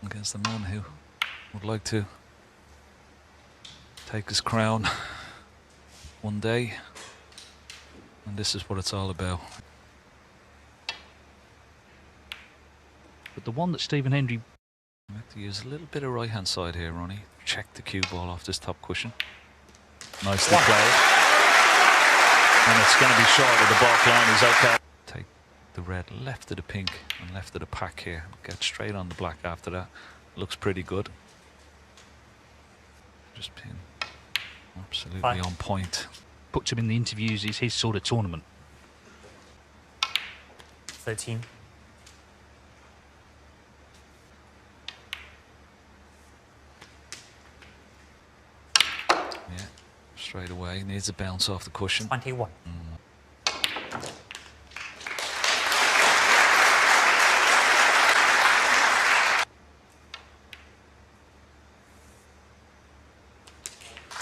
against the man who would like to take his crown one day, and this is what it's all about. But the one that Stephen Hendry... I have to use a little bit of right hand side here, Ronnie. Check the cue ball off this top cushion. Nicely played. And it's going to be short of the back line. He's okay. Take the red left of the pink and left of the pack here. Get straight on the black after that. Looks pretty good. Just been absolutely on point. Puts him in the interviews. It's his sort of tournament. 13. Yeah, straight away. Needs a bounce off the cushion. 21.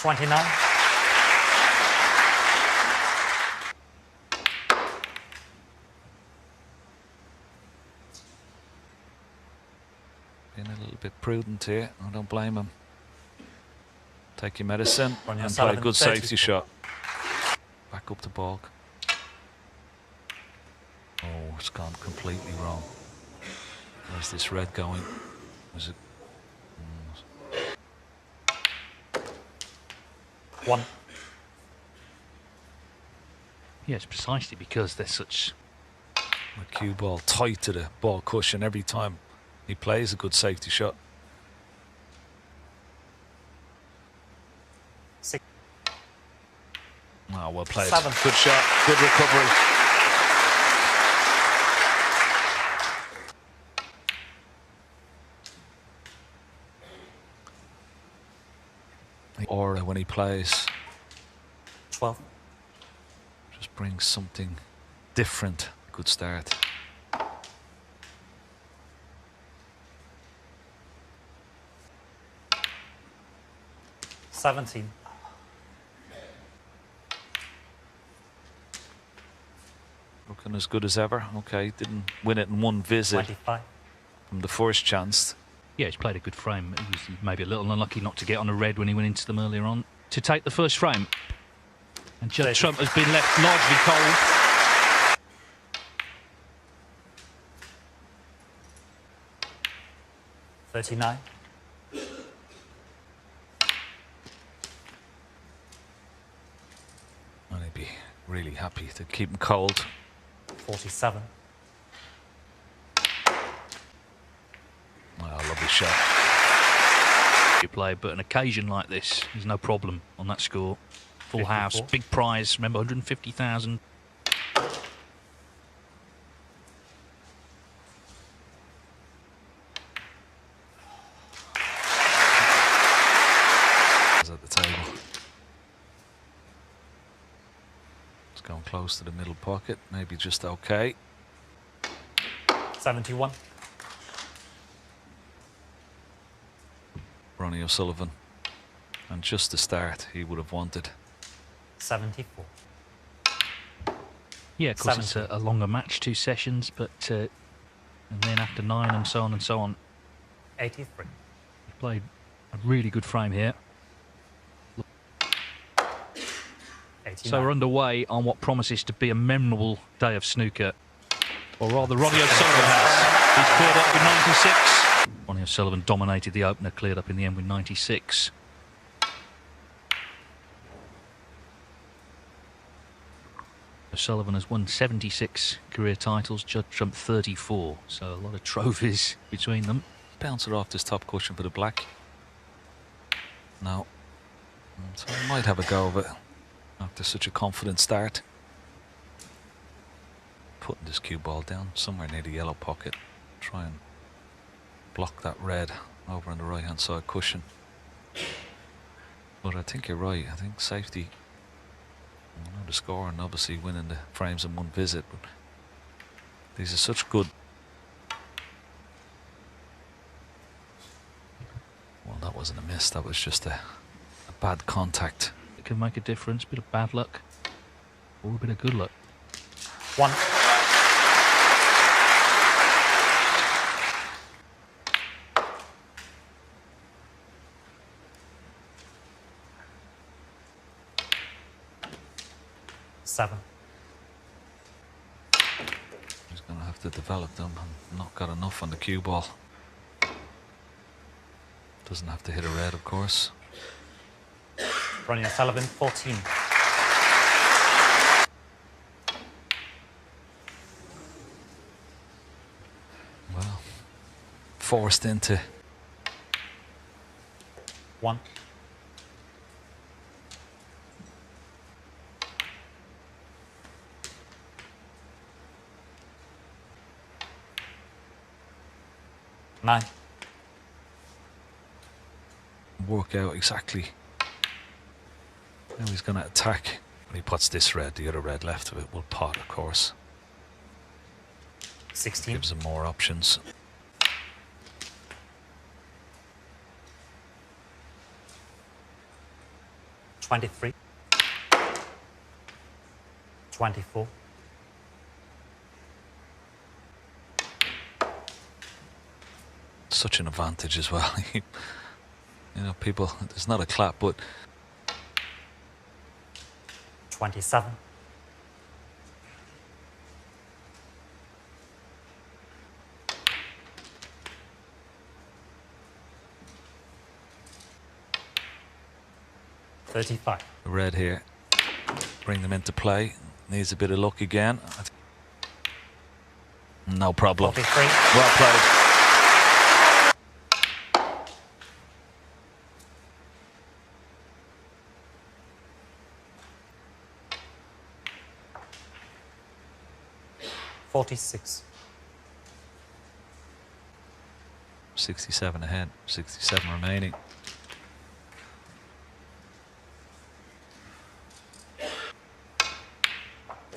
29. Being a little bit prudent here. I don't blame him. Take your medicine and play a good safety shot. Back up to balk. Oh, it's gone completely wrong. Where's this red going? Was it? 1. Yes, precisely because they're such... A cue ball tight to the ball cushion every time he plays a good safety shot. 6. Oh, well played. 7. Good shot, good recovery. Aura when he plays 12. just brings something different. Good start. $17. Looking as good as ever. Okay, didn't win it in one visit 25. from the first chance. Yeah, he's played a good frame. He was maybe a little unlucky not to get on a red when he went into them earlier on. To take the first frame. And Judd Trump has been left largely cold. 39. And he'd be really happy to keep him cold. 47. Oh, lovely shot. You play, but an occasion like this, there's no problem on that score. Full 54. house, big prize. Remember, 150,000. At the table. It's going close to the middle pocket. Maybe just okay. 71. Ronnie O'Sullivan. And just the start he would have wanted. 74. Yeah, of course, it's a longer match, 2 sessions, but and then after 9 and so on and so on. 83. He played a really good frame here. 89. So we're underway on what promises to be a memorable day of snooker. Or rather, Ronnie O'Sullivan has. He's cleared up with 96. Ronnie O'Sullivan dominated the opener, cleared up in the end with 96. O'Sullivan has won 76 career titles, Judd Trump 34, so a lot of trophies between them. Bounce it off this top cushion for the black. No. So he might have a go of it after such a confident start. Putting this cue ball down somewhere near the yellow pocket. Try and block that red over on the right hand side cushion. But I think you're right. I think safety, I know the score and obviously winning the frames in one visit, but these are such good. Well, that wasn't a miss, that was just a bad contact. It can make a difference, a bit of bad luck or a bit of good luck. 1. 7. He's going to have to develop them. And not got enough on the cue ball. Doesn't have to hit a red, of course. Ronnie O'Sullivan, 14. Well, forced into 1. Nine. work out exactly how he's going to attack. When he puts this red, the other red left of it will pot, of course. 16. Gives him more options. $23. 24. Such an advantage as well. You know, people, there's not a clap, but 27. $35. red here. Bring them into play. Needs a bit of luck again. No problem. 43. Well played. $46. 67 ahead. 67 remaining.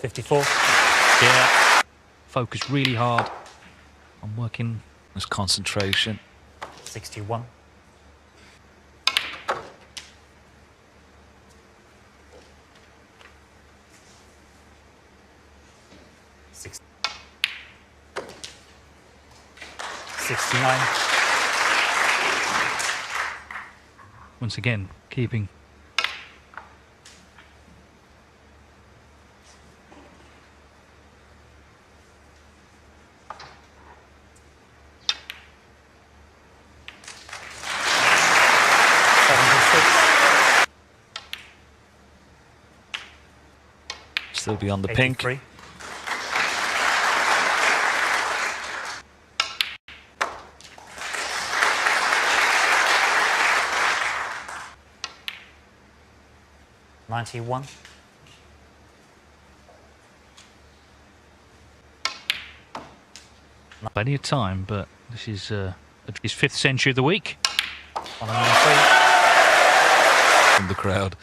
$54. Yeah. Focus really hard on working. There's concentration. 61. Six. 69. Once again, keeping. Still be on the pink. 83. $91. Plenty of time, but this is his 5th century of the week. 103. From the crowd.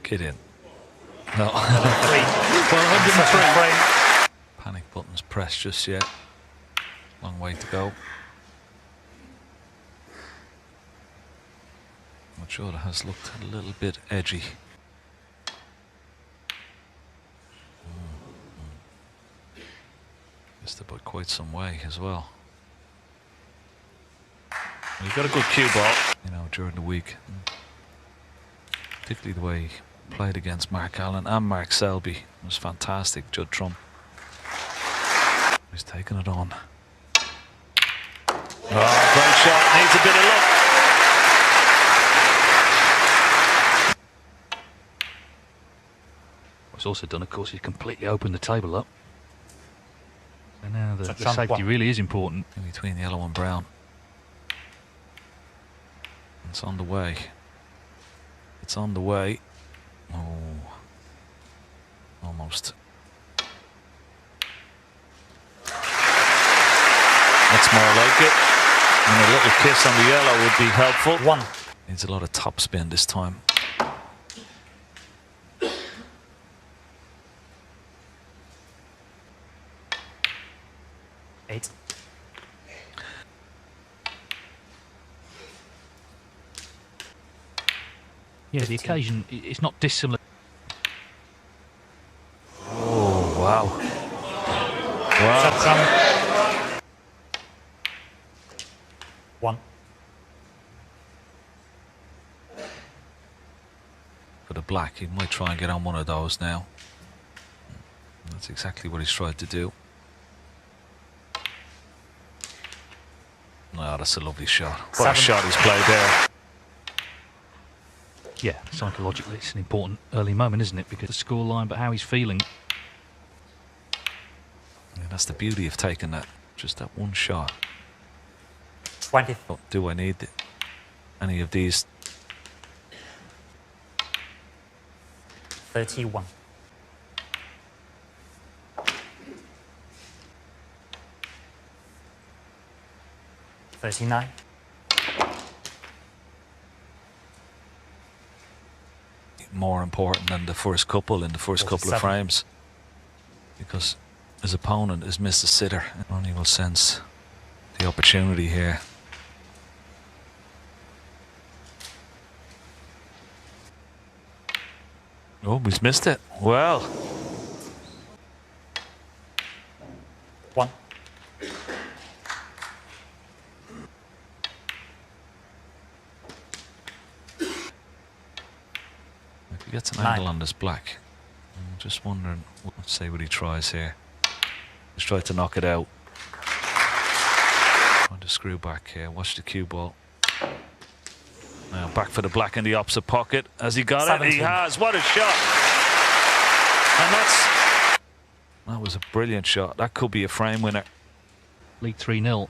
Get in. No. 103. Panic buttons pressed just yet. Long way to go. But Judd has looked a little bit edgy. Missed it by quite some way as well. He got a good cue ball, you know, during the week. Particularly the way he played against Mark Allen and Mark Selby. It was fantastic, Judd Trump. He's taking it on. Oh, great shot. Needs a bit of luck. What's also done, of course, is completely opened the table up. And now the Jump safety one. really is important. In between yellow and brown. It's on the way. It's on the way. Oh. Almost. That's more like it. And a little kiss on the yellow would be helpful. 1. Needs a lot of top spin this time. $8. Yeah, the occasion, it's not dissimilar. Oh, wow. Wow. Jump. 1. Could have black. He might try and get on one of those now. That's exactly what he's tried to do. Oh, that's a lovely shot. What a shot he's played there. Yeah, psychologically it's an important early moment, isn't it? Because the scoreline, but how he's feeling. Yeah, that's the beauty of taking that, just that one shot. 20. Oh, do I need any of these? 31. 39. More important than the first couple in the first couple of 47. frames, because his opponent has missed a sitter. Ronnie will sense the opportunity here. Oh, he's missed it. Well, 1. if he gets an 9. angle on this black, I'm just wondering. Let's see what he tries here. He's tried to knock it out. Trying to screw back here. Watch the cue ball. Now back for the black in the opposite pocket. Has he got 17. it? He has. What a shot! And that was a brilliant shot. That could be a frame winner. Lead 3-0.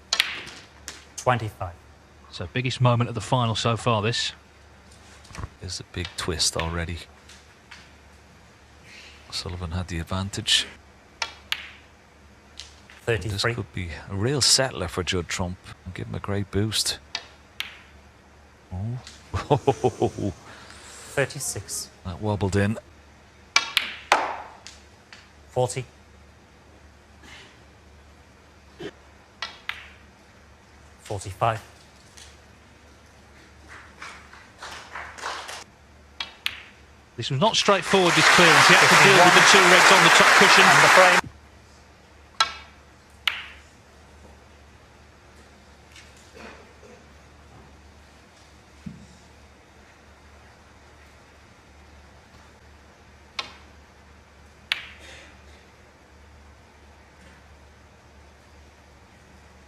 25. So biggest moment of the final so far, this. There's a big twist already. Sullivan had the advantage. This 33. could be a real settler for Judd Trump and give him a great boost. Oh. 36. That wobbled in. 40. 45. This was not straightforward, this clearance. He had to deal with the two reds on the top cushion. And the frame.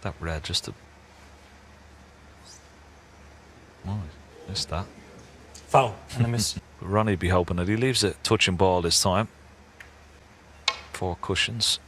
That red just to... Oh, missed that. Foul. And the miss. Ronnie be hoping that he leaves it touching ball this time. 4 cushions.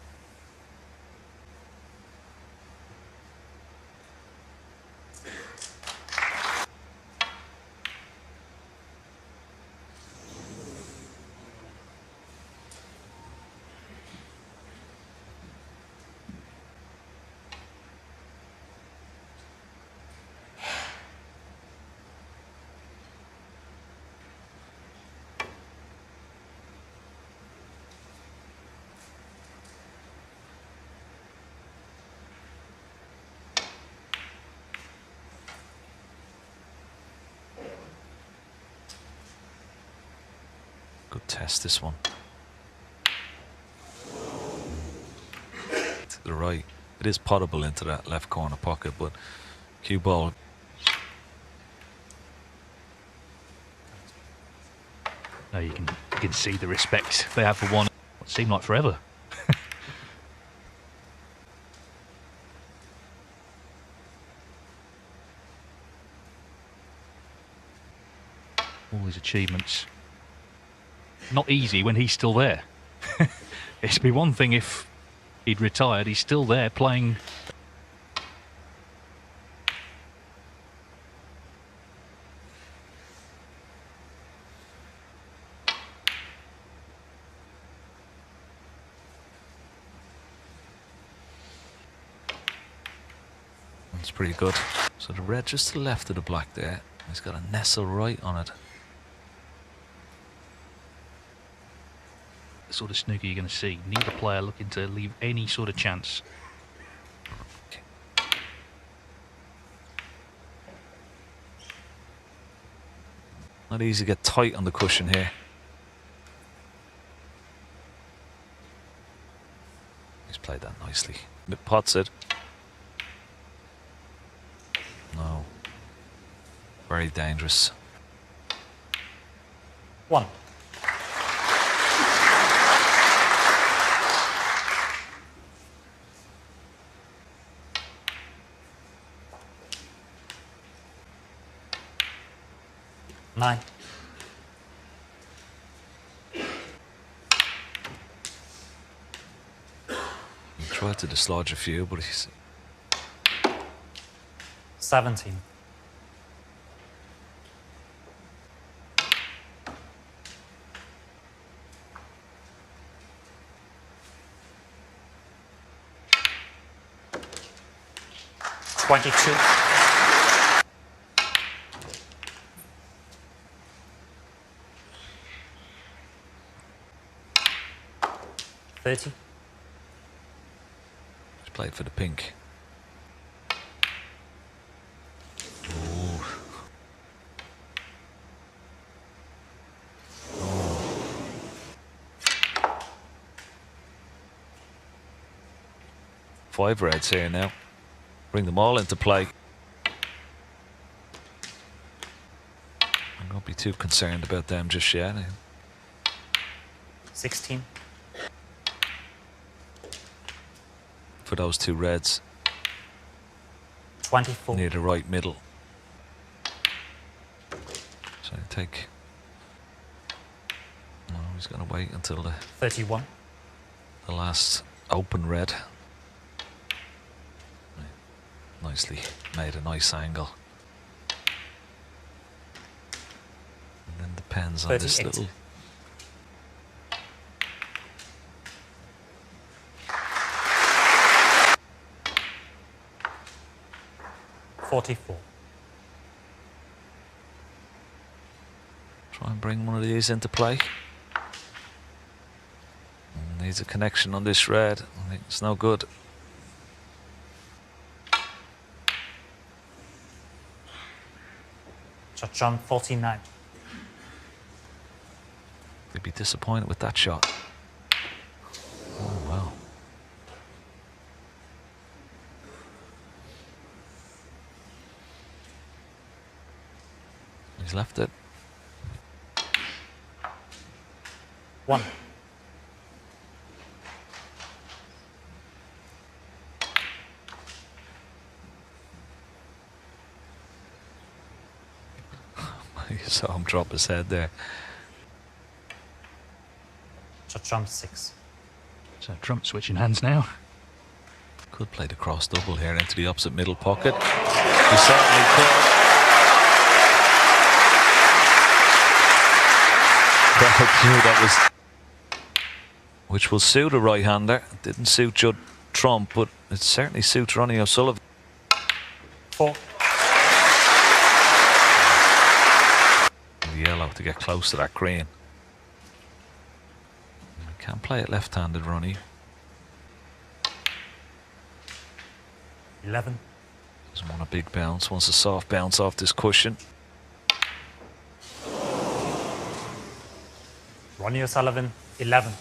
Good test, this one. To the right. It is potable into that left corner pocket, but cue ball. No, you can see the respect they have for one. What seemed like forever. All his achievements. Not easy when he's still there. It'd be one thing if he'd retired. He's still there playing. That's pretty good. So the red just to the left of the black there. He's got a nestle right on it. The sort of snooker you're going to see. Neither player looking to leave any sort of chance. Not easy to get tight on the cushion here. He's played that nicely. Pots it. No. Very dangerous. 1. 9. He tried to dislodge a few, but he's 17. 22. 30. he's played for the pink. Ooh. Five reds here now. Bring them all into play. I won't be too concerned about them just yet. 16. For those two reds 24. near the right middle. So take. No, he's going to wait until the 31. last open red. Nicely made a nice angle. And then depends on 38. this little. 44. Try and bring one of these into play. Needs a connection on this red. I think it's no good. John 49. They'd be disappointed with that shot. Oh, wow. He's left it. 1. You saw him drop his head there. Trump 6. So Trump switching hands now. Could play the cross double here into the opposite middle pocket. He certainly could. Crowd knew that was, which will suit a right-hander. Didn't suit Judd Trump, but it certainly suits Ronnie O'Sullivan. 4. The yellow to get close to that green. Can't play it left-handed, Ronnie. 11. Doesn't want a big bounce, wants a soft bounce off this cushion. Ronnie O'Sullivan 11.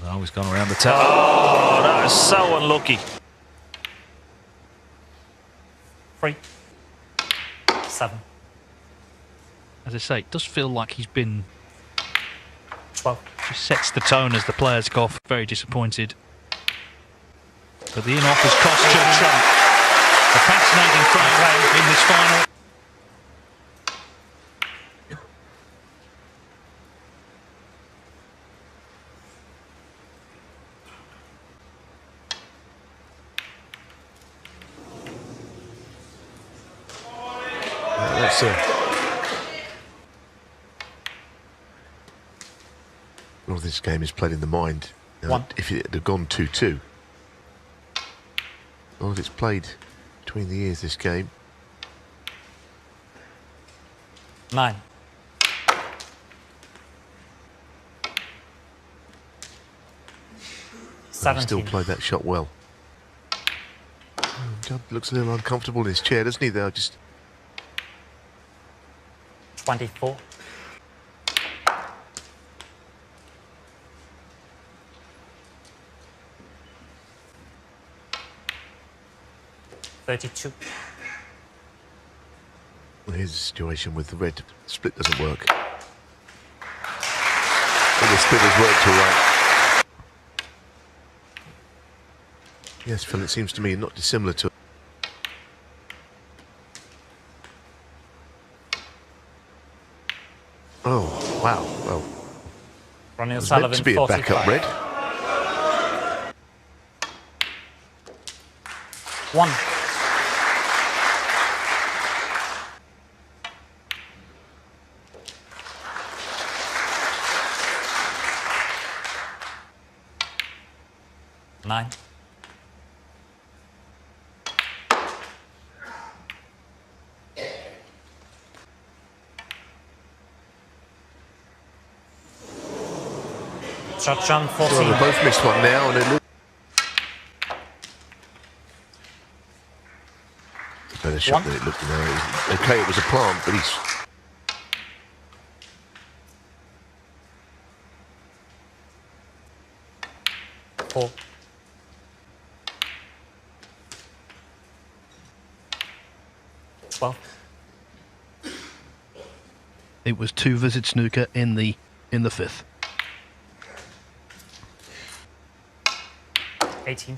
No, he's gone around the tail. Oh, that is so unlucky. 3. 7. As I say, it does feel like he's been 12. just sets the tone as the players go off. Very disappointed. But the in-off has cost Judd Trump. A fascinating frame in this final. That's a lot of this game is played in the mind. Now, 1. if it had gone 2-2, a lot of it's played between the ears, this game. 9. He 17. still played that shot well. Judd looks a little uncomfortable in his chair, doesn't he, though? Just 24. 32. well, here's a situation with the red split doesn't work. Well, the split has worked all right. Yes, Phil, it seems to me not dissimilar to Oh, wow. Well, Ronnie it was meant O'Sullivan, to be a backup 45. red. 1. Nine. Shot John, 14. Well, they both missed one now, and it looks a better shot than it looked now. Okay, it was a plant, but he's 4. Well, It was 2 visit snooker in the 5th. 18.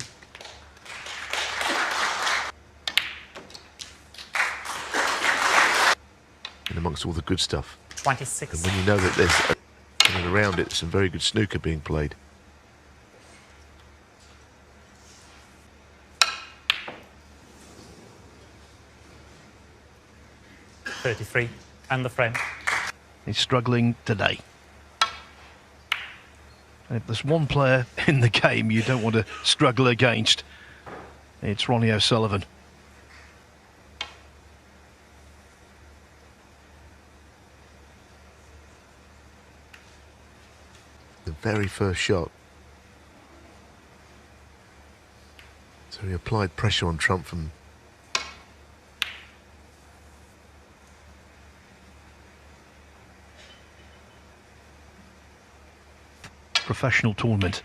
in amongst all the good stuff. 26. And when you know that there's around it some very good snooker being played. $33 and the frame. He's struggling today. And if there's one player in the game you don't want to struggle against, it's Ronnie O'Sullivan. The very first shot. So he applied pressure on Trump from Professional tournament.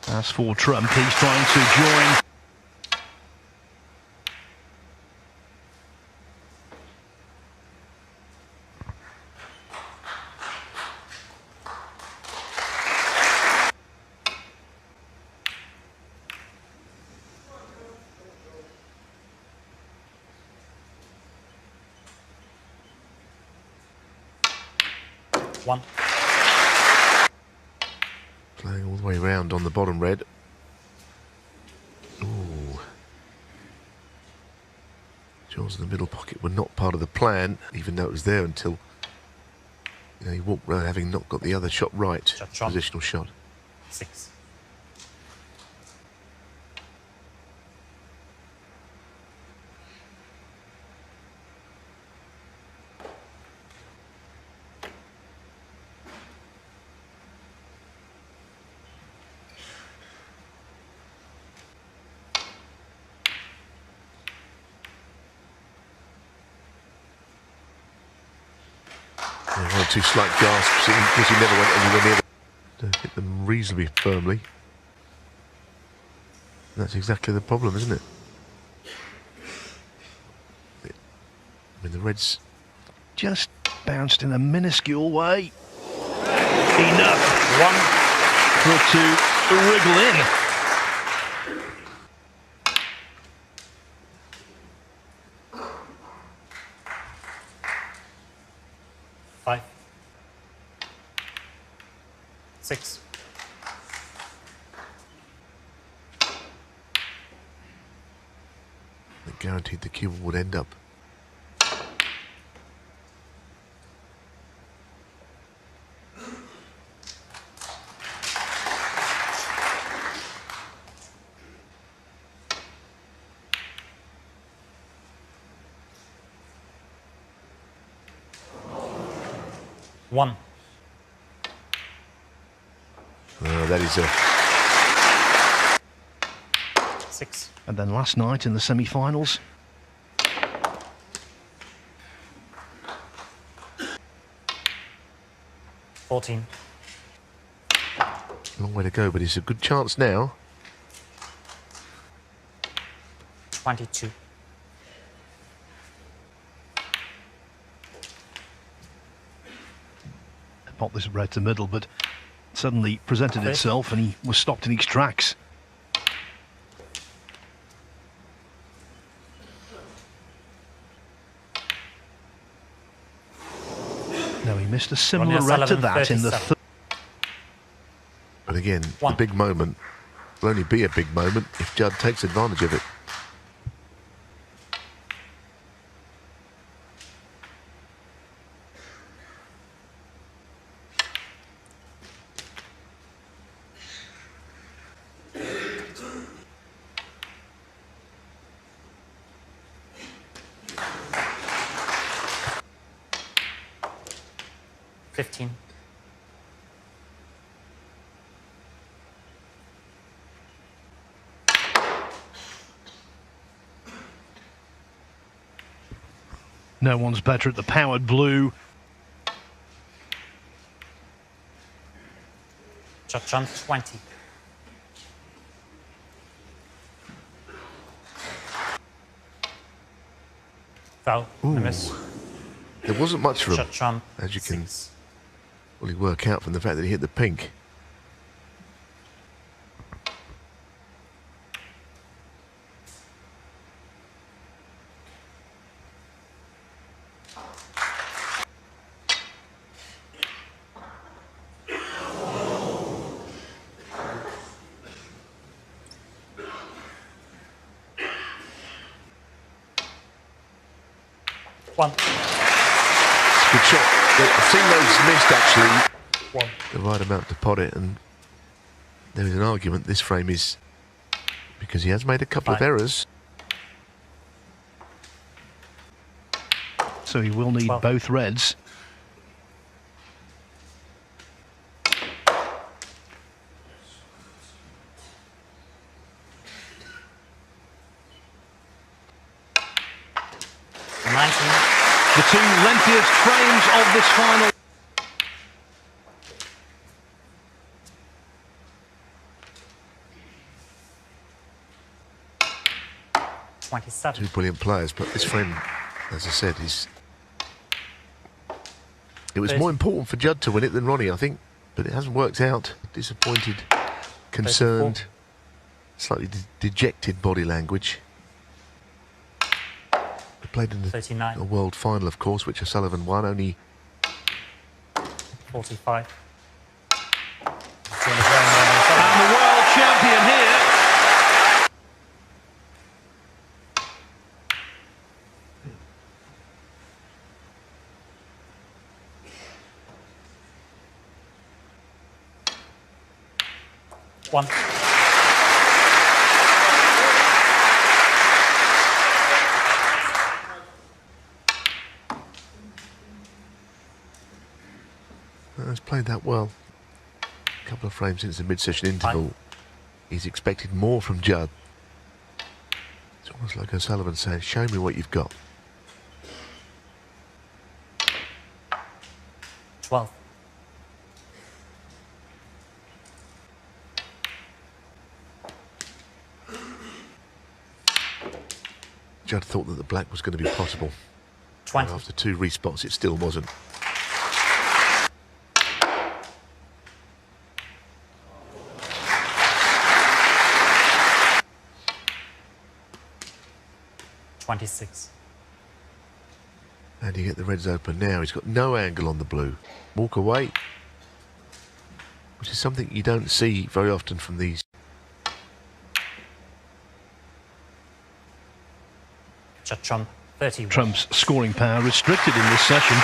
As for Trump, he's trying to join. One. playing all the way around on the bottom red. Ooh. Jaws in the middle pocket were not part of the plan, even though it was there until he walked around having not got the other shot right. Shot. Positional shot. 6. One or two slight gasps because he never went anywhere near them. To hit them reasonably firmly. That's exactly the problem, isn't it? I mean, the Reds Just bounced in a minuscule way. Enough. One. For it to wriggle in. 5. 6. that guaranteed the cue would end up. One. That is a 6. And then last night in the semi-finals, 14. long way to go, but it's a good chance now. 22. pot this red to middle, but suddenly presented itself and he was stopped in his tracks. Now he missed a similar red to that in the third. But again, the big moment will only be a big moment if Judd takes advantage of it. No one's better at the powered blue. Judd jump 20. Foul. Miss. There wasn't much for him, Judd jump. as you can 6. probably work out from the fact that he hit the pink. One. Good shot. I've seen those missed actually. One. The right amount to pot it, and there is an argument this frame is because he has made a couple of errors. So he will need both reds. The two lengthiest frames of this final. 27. Two brilliant players, but this frame, as I said, it was more important for Judd to win it than Ronnie, I think, but it hasn't worked out. Disappointed, concerned, slightly dejected body language. They played in a world final, of course, which O'Sullivan won, only 45. And the world champion here. One. He's played that well. A couple of frames since the mid-session interval. He's expected more from Judd. It's almost like O'Sullivan saying, show me what you've got. 12. Judd thought that the black was going to be possible. 20. And after two respots, it still wasn't. And you get the reds open now. He's got no angle on the blue. Walk away, which is something you don't see very often from these. Trump, 31. Trump's scoring power restricted in this session.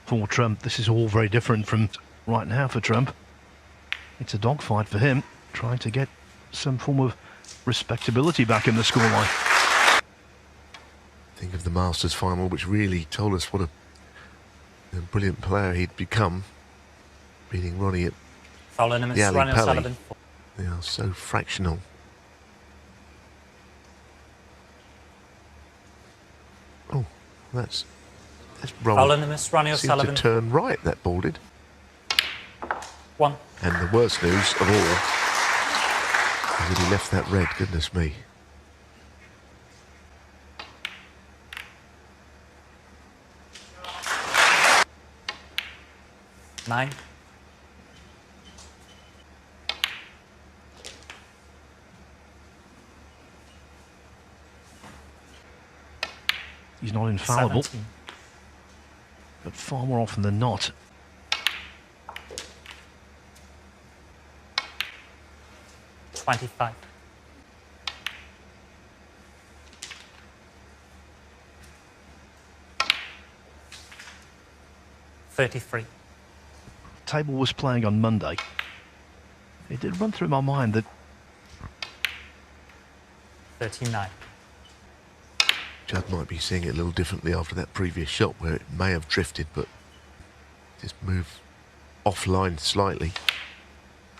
For Trump, this is all very different from right now for Trump. It's a dogfight for him, trying to get some form of respectability back in the scoreline. Think of the Masters final, which really told us what a brilliant player he'd become, beating Ronnie at the alley pally. They are so fractional. Oh, that's Let's Foul roll. in the miss, Ronnie Seemed to O'Sullivan. turn right, that ball did. 1. And the worst news of all is that he left that red, goodness me. Nine. He's not infallible, 17. but far more often than not, 25. $33. table was playing on Monday. It did run through my mind that 39. Judd might be seeing it a little differently after that previous shot where it may have drifted, but just moved offline slightly.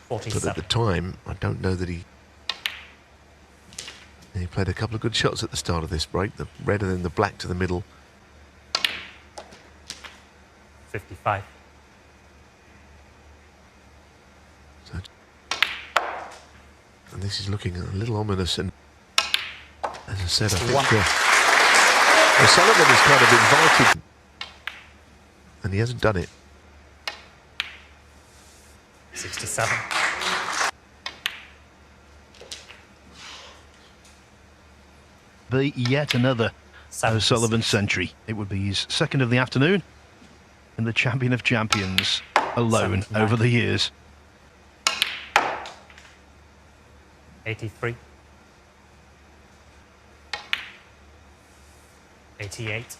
47. But at the time, I don't know that he played a couple of good shots at the start of this break. The red and then the black to the middle. 55. So, and this is looking a little ominous. And as I said, I think O'Sullivan is kind of invited, and he hasn't done it. 67. be yet another 76. O'Sullivan century. It would be his second of the afternoon and the champion of champions alone 79. over the years. 83. 88.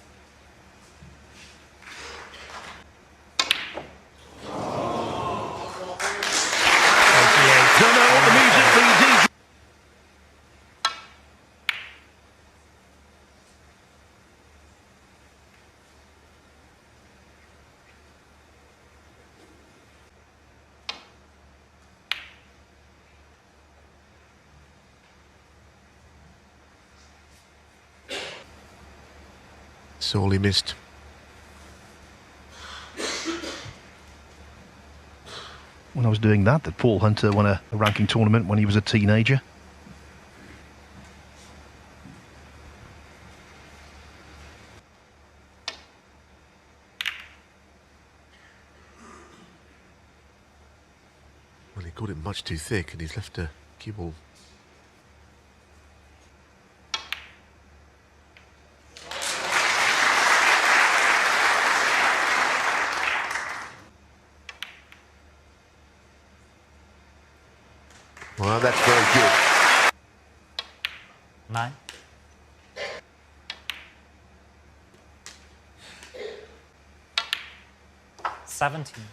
Don't know what the music DJ. Sorely missed. When I was doing that Paul Hunter won a ranking tournament when he was a teenager. Well, he caught it much too thick, and he's left a cue ball. Well, that's very good. 9. 17.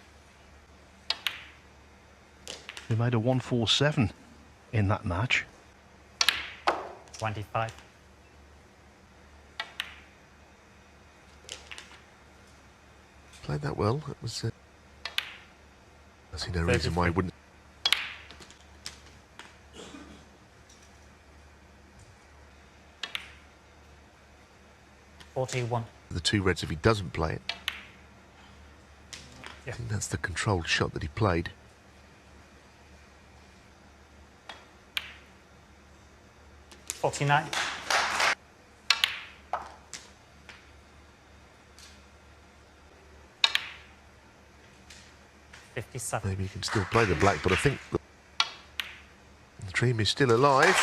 He made a 147 in that match. 25. Played that well. That was. I see no reason why he wouldn't. $41. The two reds if he doesn't play it. Yeah. I think that's the controlled shot that he played. $49. $57. Maybe he can still play the black, but I think the dream is still alive.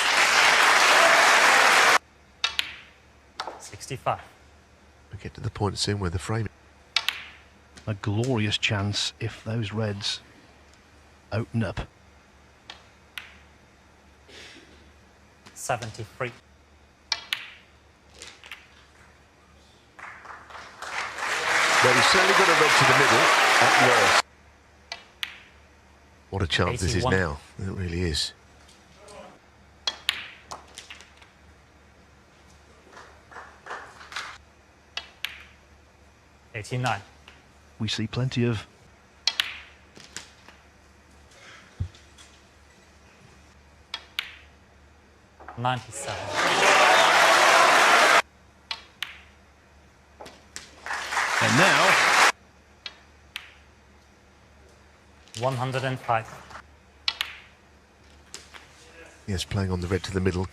65. We get to the point soon where the frame. A glorious chance if those reds open up. 73. Well, he's certainly got a red to the middle at worst. What a chance this is 81. now. It really is. $89. We see plenty of $97. And now 105. Yes, playing on the red to the middle.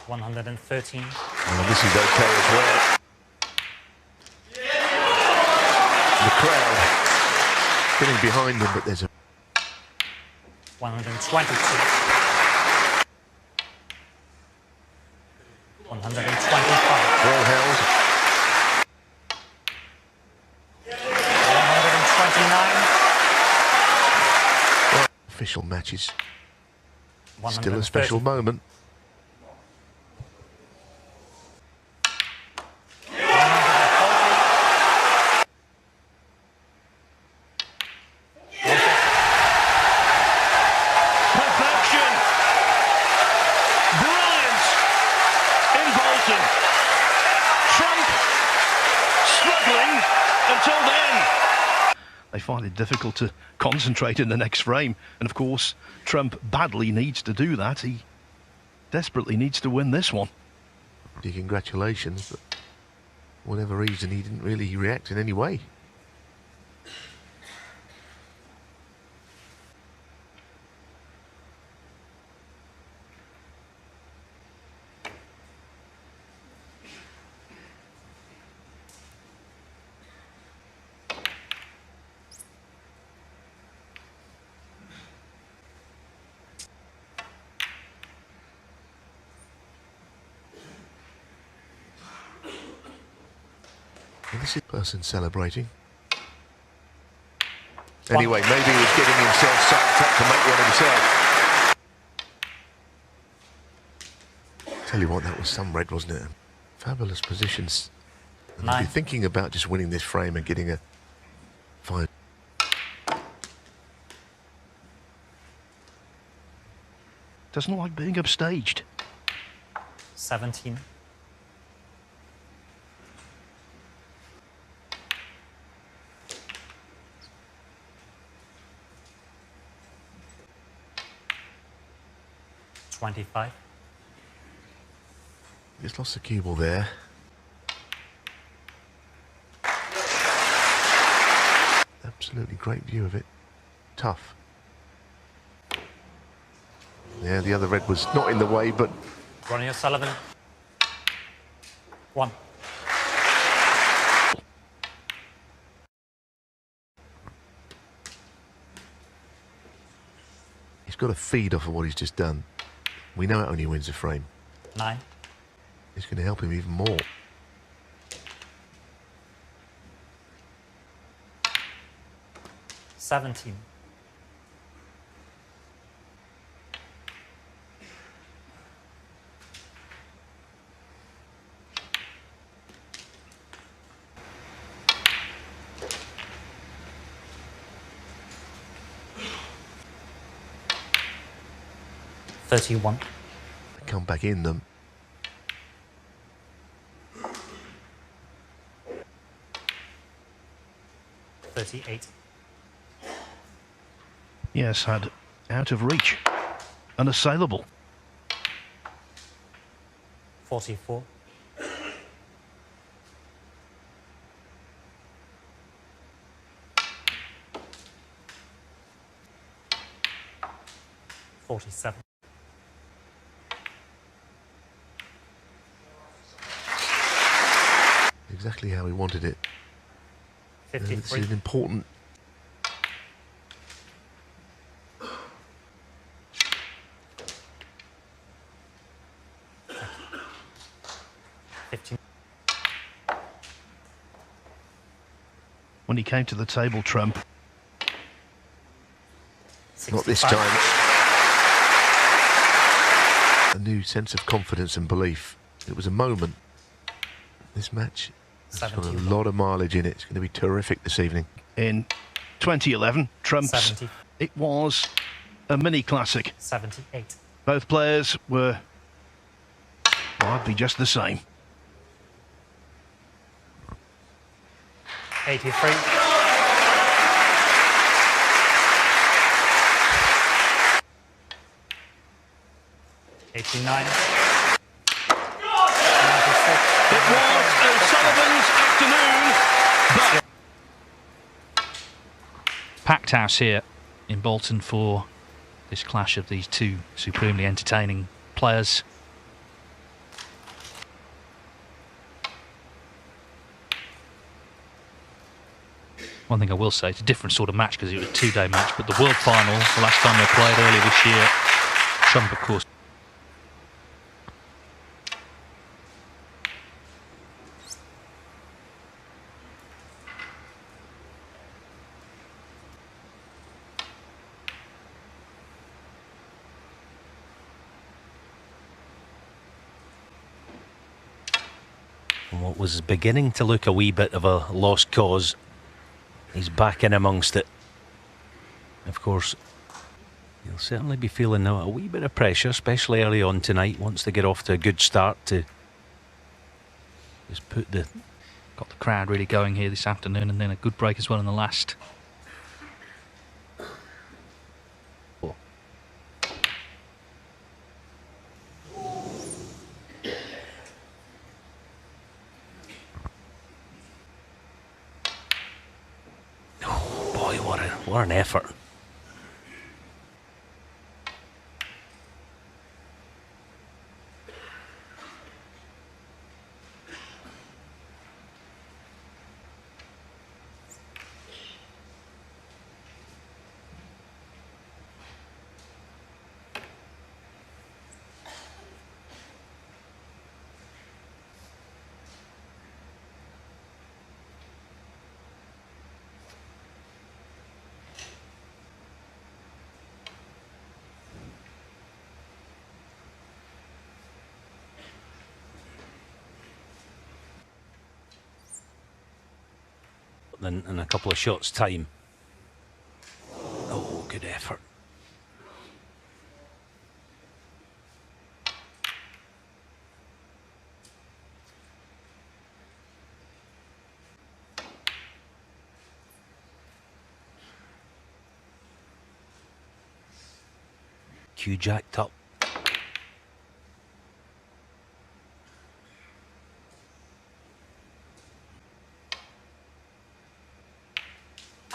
113. And this is okay as well. The crowd getting behind them, but there's a 122. 125. well held. 129. Official matches. 130. Still a special moment. 140. perfection. Brilliant in Bolton. Trump struggling until then. They find it difficult to concentrate in the next frame. And of course, Trump badly needs to do that. He desperately needs to win this one. Congratulations, but for whatever reason, he didn't really react in any way. And this is the person celebrating. Anyway, maybe he was getting himself psyched up to make one himself. Tell you what, that was some red, wasn't it? Fabulous positions. And they'll be thinking about just winning this frame and getting a fine. Doesn't like being upstaged. 17. 25. Just lost the cue ball there. Absolutely great view of it. Tough. Yeah, the other red was not in the way, but Ronnie O'Sullivan. 1. he's got to feed off of what he's just done. We know it only wins a frame. 9. It's going to help him even more. $17. $31. Come back in them. $38. Yes, had out of reach. Unassailable. 44. $47. Exactly how he wanted it. It's 53. an important... When he came to the table, Trump. Not this 65. time. A new sense of confidence and belief. It was a moment. This match has got a 71. lot of mileage in it. It's going to be terrific this evening. In 2011, Trump's. 70. It was a mini classic. 78. Both players were hardly just the same. 83. $89. It was O'Sullivan's afternoon. house here in Bolton for this clash of these two supremely entertaining players. One thing I will say, it's a different sort of match because it was a two-day match, but the World Final, the last time they played earlier this year, Trump, of course. What was beginning to look a wee bit of a lost cause, he's back in amongst it. Of course, he'll certainly be feeling a wee bit of pressure, especially early on tonight. Wants to get off to a good start to just put the... Got the crowd really going here this afternoon, and then a good break as well in the last. What an effort. Then in a couple of shots time. Oh, good effort. Cue jacked up.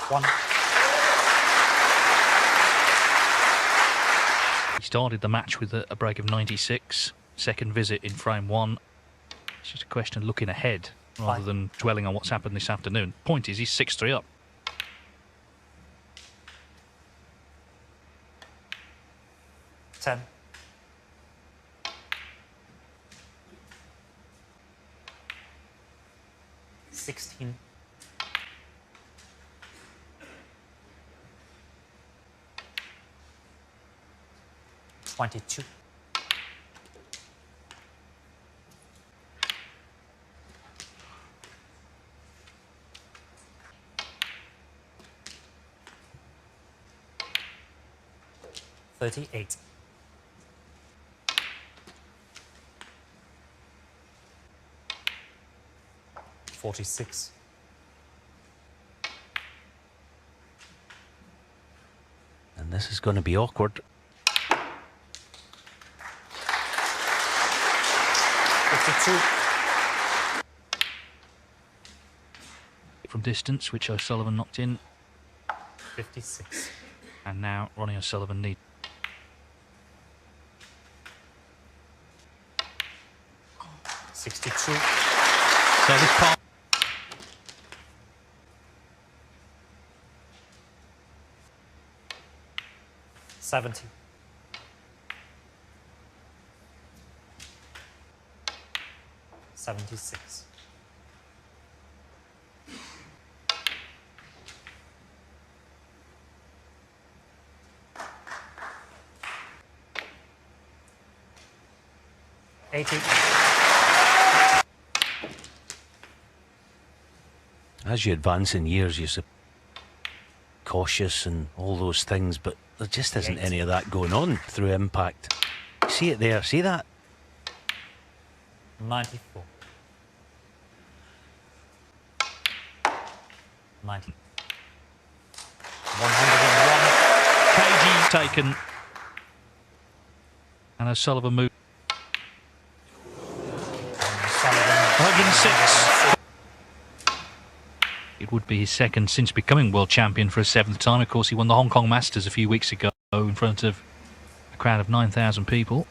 One. He started the match with a break of 96. Second visit in frame one. It's just a question of looking ahead rather than dwelling on what's happened this afternoon. Point is, he's 6-3 up. Ten. $16. 22. $38. 46. And this is going to be awkward. 52. From distance, which O'Sullivan knocked in. 56. And now Ronnie O'Sullivan needs. $62. So this part. $70. 76. As you advance in years, you're cautious and all those things, but there just isn't any of that going on through impact. See it there, see that? 94. 90. 101. KG taken. And O'Sullivan moved. 106. 106. It would be his second since becoming world champion for a 7th time. Of course, he won the Hong Kong Masters a few weeks ago in front of a crowd of 9,000 people.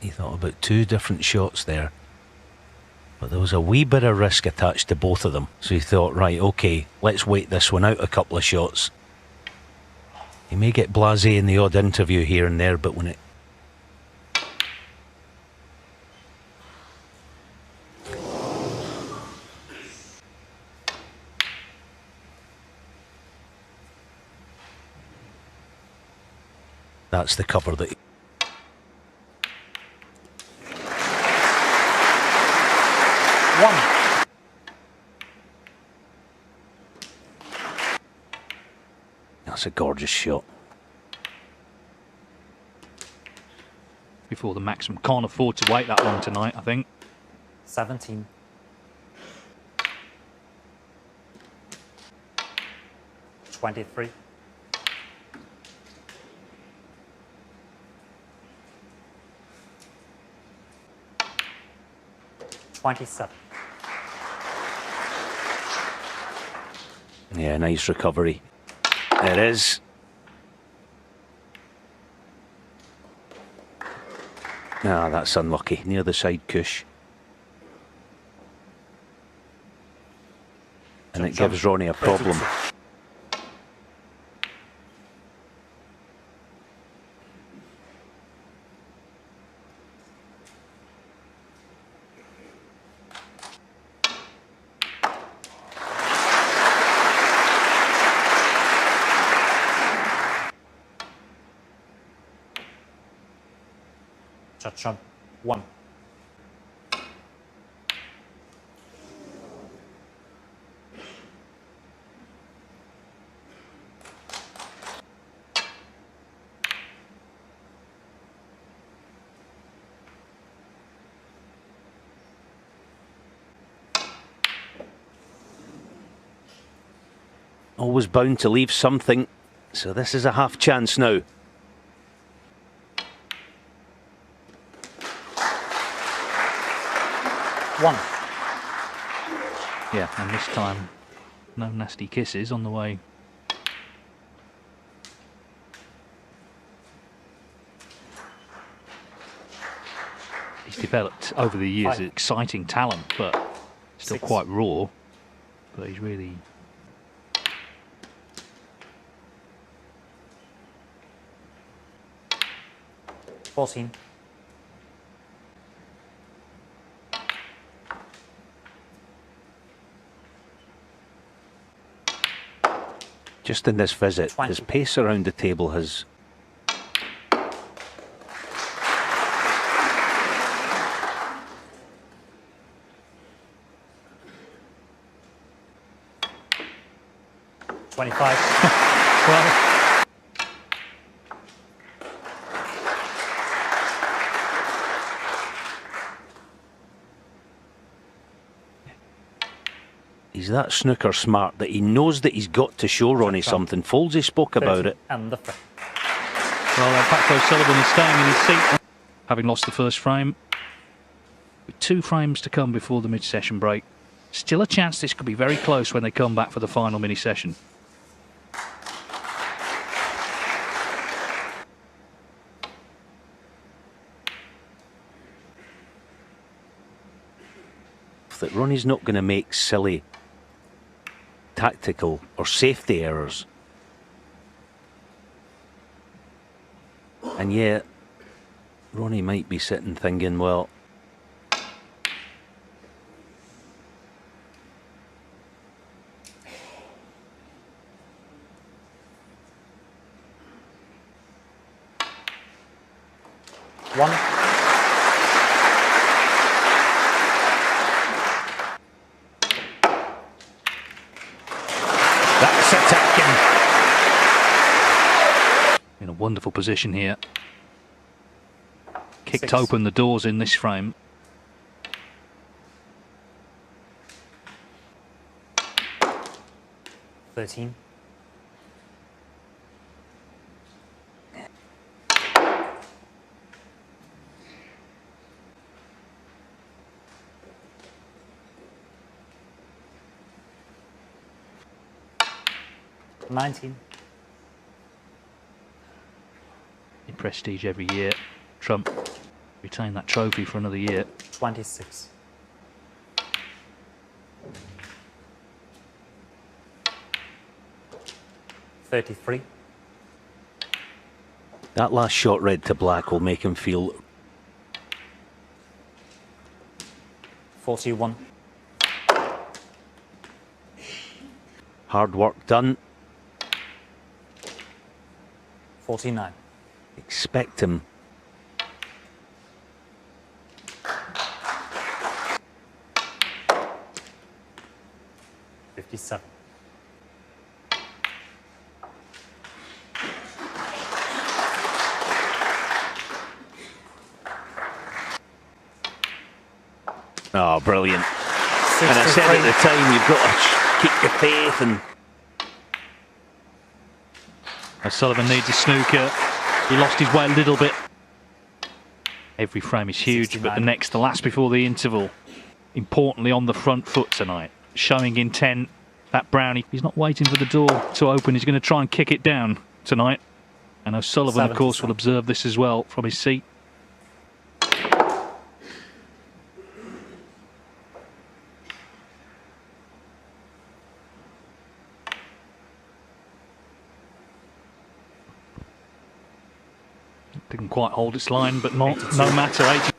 He thought about 2 different shots there, but there was a wee bit of risk attached to both of them. So he thought, right, okay, let's wait this one out a couple of shots. He may get blasé in the odd interview here and there, but when it... That's the cover that... That's a gorgeous shot. Before the maximum. Can't afford to wait that long tonight, I think. 17. $23. 27. Yeah, nice recovery. It is. Ah, that's unlucky. Near the side cush. And it gives Ronnie a problem. Judd, 1. Always bound to leave something, so this is a half chance now. Yeah, and this time, no nasty kisses on the way. He's developed over the years exciting talent, but still quite raw. But he's really... 14. Just in this visit, 20. his pace around the table has... Well, he's that snooker smart that he knows that he's got to show Ronnie something. Foldsy spoke about it. And the frame. well, Paco Sullivan is staying in his seat, having lost the first frame. With 2 frames to come before the mid-session break. Still a chance this could be very close when they come back for the final mini-session. That Ronnie's not going to make silly tactical or safety errors. And yet, Ronnie might be sitting thinking, well, that's attacking. In a wonderful position here. Kicked 6. open the doors in this frame. $13. 19. In prestige every year. Trump retain that trophy for another year. 26. $33. That last shot red to black will make him feel 41. hard work done. 49. Expect him. $57. Oh, brilliant. And I said at the time, you've got to keep your faith. And O'Sullivan needs a snooker. He lost his way a little bit. Every frame is huge, 69. but the next to last before the interval. Importantly on the front foot tonight. Showing intent. That Brownie, he's not waiting for the door to open. He's going to try and kick it down tonight. And O'Sullivan, of course, will observe this as well from his seat. Didn't quite hold its line, but no matter. 80.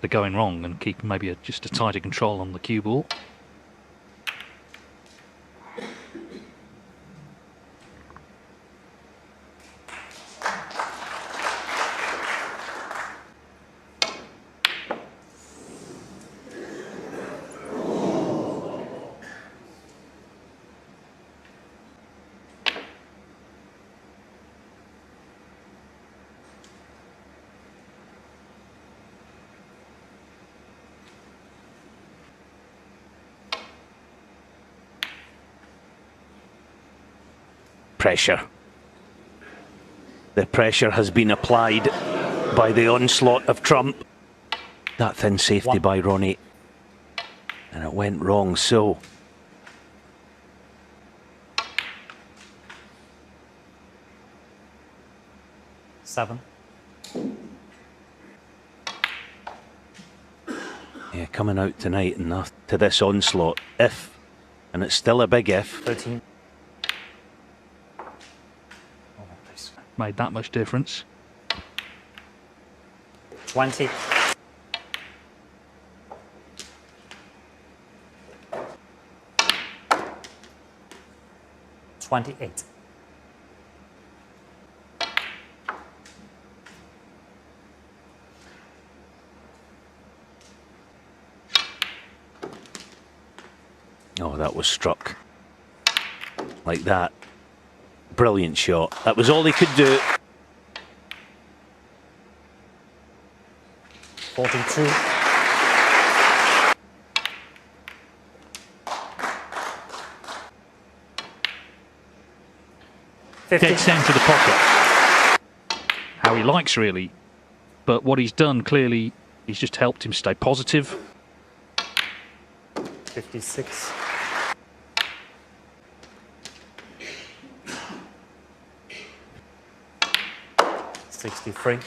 They're going wrong and keeping maybe just a tighter control on the cue ball. pressure. The pressure has been applied by the onslaught of Trump. That thin safety by Ronnie. And it went wrong, so. Seven. Yeah, coming out tonight and to this onslaught, if, and it's still a big if. 13. Made that much difference. 20. $28. Oh, that was struck like that. Brilliant shot. That was all he could do. 42. Dead centre the pocket. How he likes, really. But what he's done, clearly, he's just helped him stay positive. 56. $63.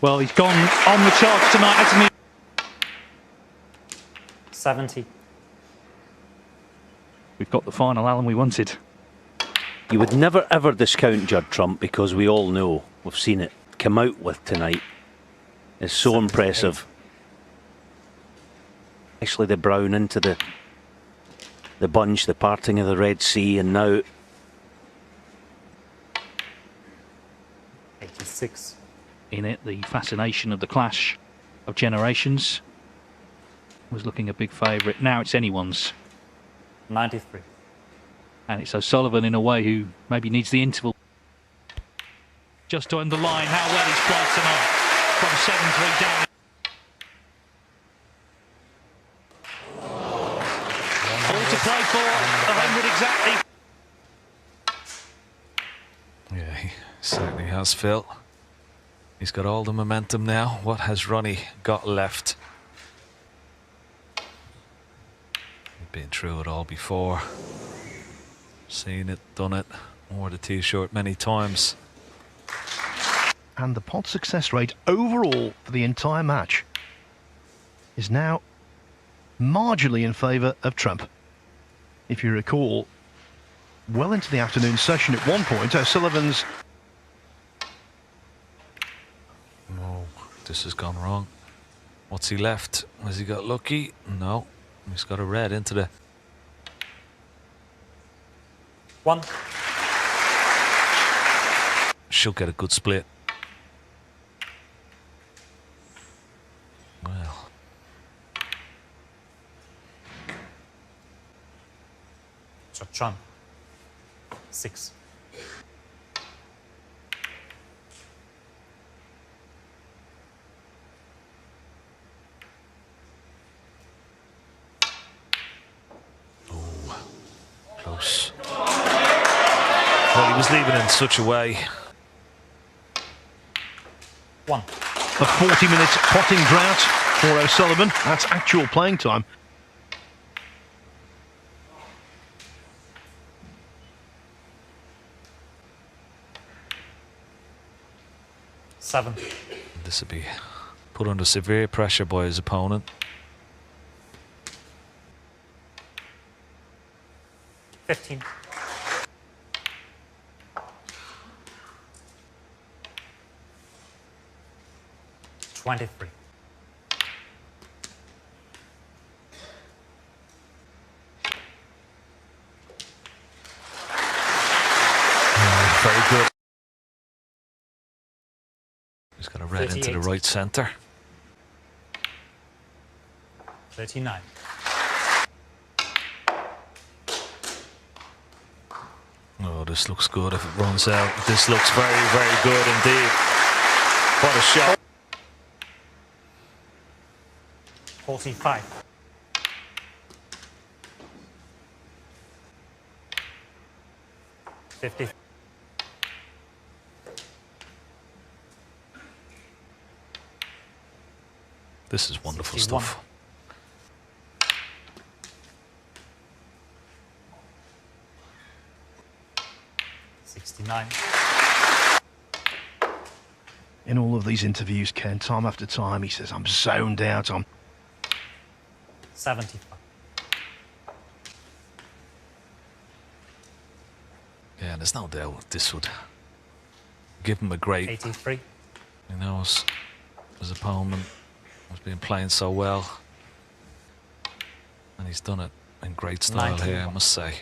Well, he's gone on the charge tonight, hasn't he? 70. We've got the final Alan we wanted. You would never ever discount Judd Trump, because we all know, we've seen it come out with tonight. It's so 78. impressive. Actually, the brown into the bunch, the parting of the Red Sea, and now 86. In it, the fascination of the clash of generations was looking a big favourite. Now it's anyone's. 93. And it's O'Sullivan, in a way, who maybe needs the interval. Just to underline how well he's played tonight. From 7-3 down. All to play for, 100 exactly. Yeah, he certainly has, Phil. He's got all the momentum now. What has Ronnie got left? We've been through it all before. Seen it, done it. Wore the t-shirt many times. And the pot success rate overall for the entire match is now marginally in favour of Trump. If you recall, well into the afternoon session at one point, O'Sullivan's... Oh, this has gone wrong. What's he left? Has he got lucky? No. He's got a red into the... 1. She'll get a good split. Well. Trump. 6. Close. Well, he was leaving in such a way. 1. A 40-minute potting drought for O'Sullivan. That's actual playing time. Seven. This will be put under severe pressure by his opponent. 15. 23. Very good. He's got a red 38. into the right centre. 39. Oh, this looks good if it runs out. This looks very, very good indeed. What a shot. 45. 50. This is wonderful 61. stuff. In all of these interviews, Ken, time after time, he says, I'm zoned out, I'm... 75. Yeah, there's no doubt this would give him a great... 83. He knows his opponent has been playing so well. And he's done it in great style 91. here, I must say.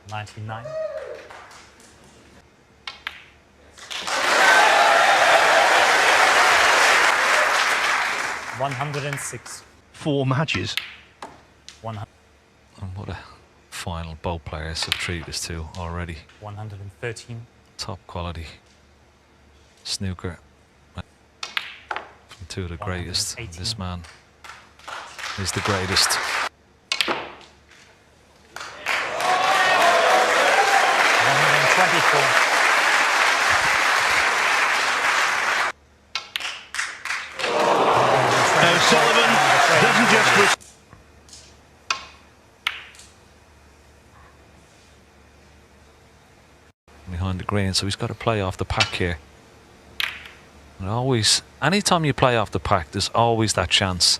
$99. 106. 4 matches. 100. And what a final both players have treated us to already. 113. Top quality snooker from two of the greatest. 118. This man is the greatest. 124. O'Sullivan doesn't just... Behind the green, so he's got to play off the pack here. And always, anytime you play off the pack, there's always that chance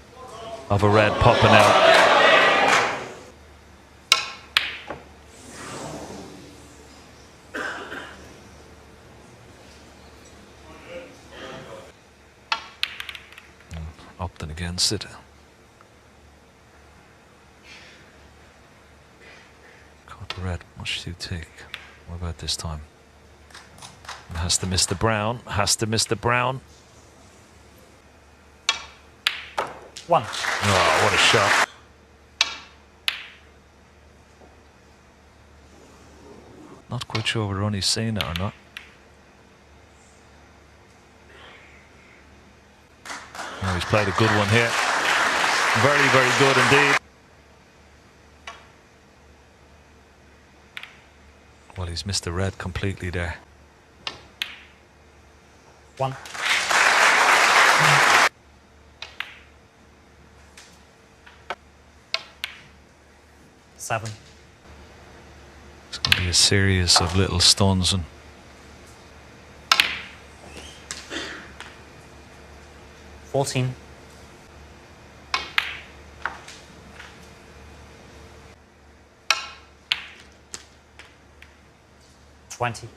of a red popping out. Opting against it. Caught the red, much too thick. What about this time? It has to miss the brown, has to miss the brown. 1. Oh, what a shot. Not quite sure whether Ronnie's seen it or not. Oh, he's played a good one here. Very, very good indeed. Well, he's missed the red completely there. 1. Seven. It's going to be a series of little stuns and 14. 20.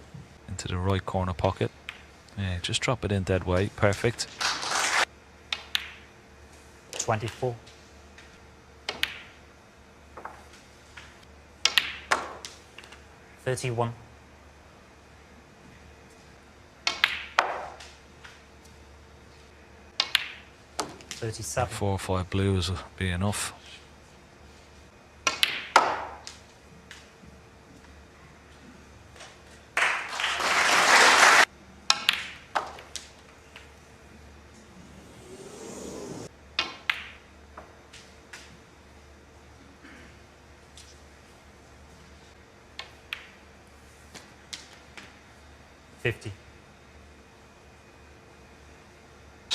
into the right corner pocket. Yeah, just drop it in dead weight. Perfect. 24. 31. 37. 4 or 5 blues will be enough.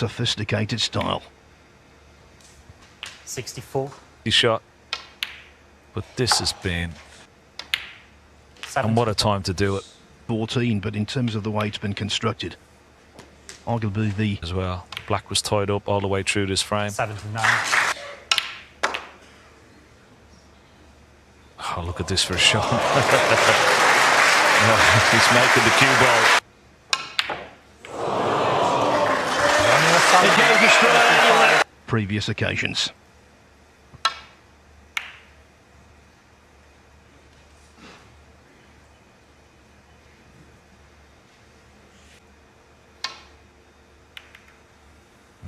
Sophisticated style. 64. He shot. But this has been... 70. And what a time to do it 14, but in terms of the way it's been constructed, arguably the... as well. Black was tied up all the way through this frame. 79. Oh, look at this for a shot. Oh, he's making the cue ball. Previous occasions.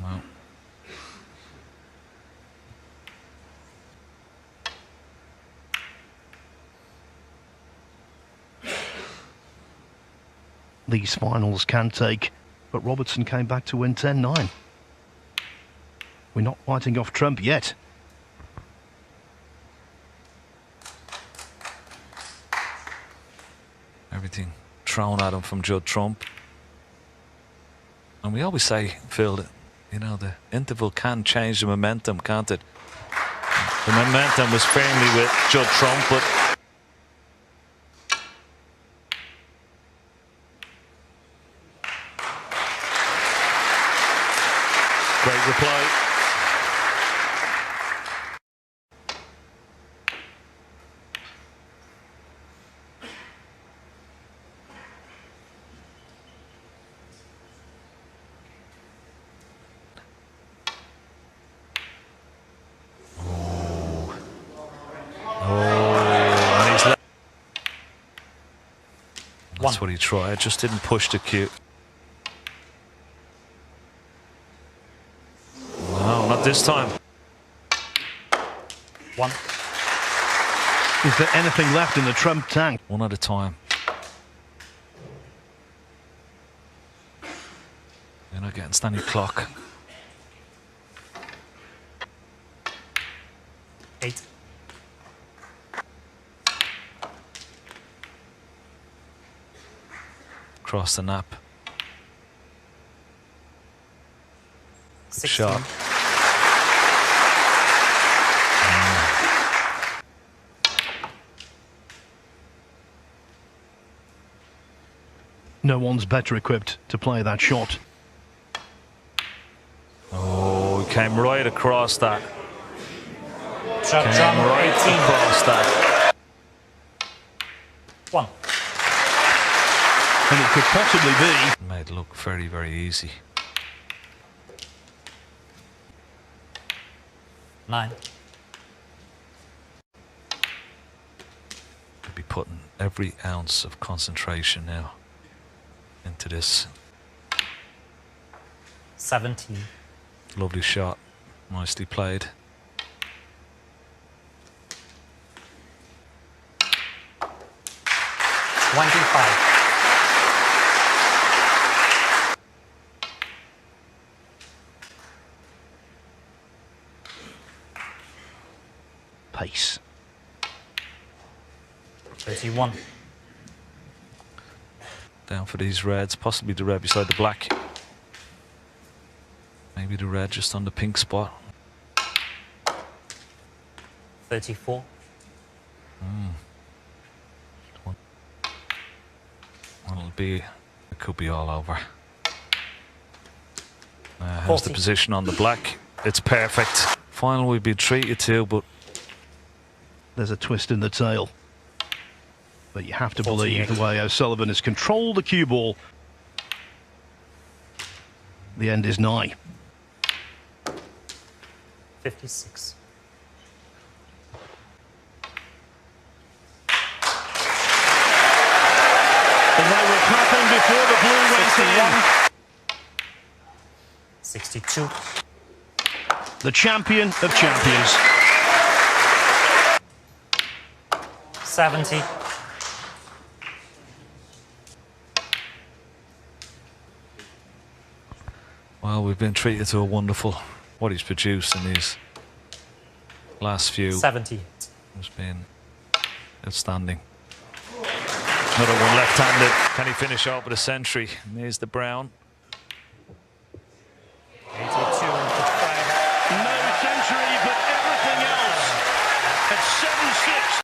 Well, These finals can take, but Robertson came back to win 10-9. We're not fighting off Trump yet. everything thrown at him from Judd Trump. And we always say, Phil, that, you know, the interval can change the momentum, can't it? The momentum was firmly with Judd Trump, but great reply. That's what he tried, just didn't push the cue. No, not this time. 1. Is there anything left in the Trump tank? One at a time. You're not getting standing clock. 8. 'Cross the nap. 16. Shot. No one's better equipped to play that shot. Oh, he came right across that. Shot Came jump right 18. across that. 1. And it could possibly be... Made it look very, very easy. 9. Could be putting every ounce of concentration now into this. 17. Lovely shot. Nicely played. 25. Pace. 31. down for these reds, possibly the red beside the black. Maybe the red just on the pink spot. 34. Well, it could be all over. How's the 40. position on the black? It's perfect. Final we've been treated to, but There's a twist in the tail. But you have to believe the way O'Sullivan has controlled the cue ball. The end is nigh. 56. And they were clapping before the blue went in. 62. The champion of champions. 70. well, we've been treated to a wonderful. What he's produced in these last few 70. has been outstanding. Another one left-handed. Can he finish off with a century? And here's the brown. 82. No century, but everything else at 7-6.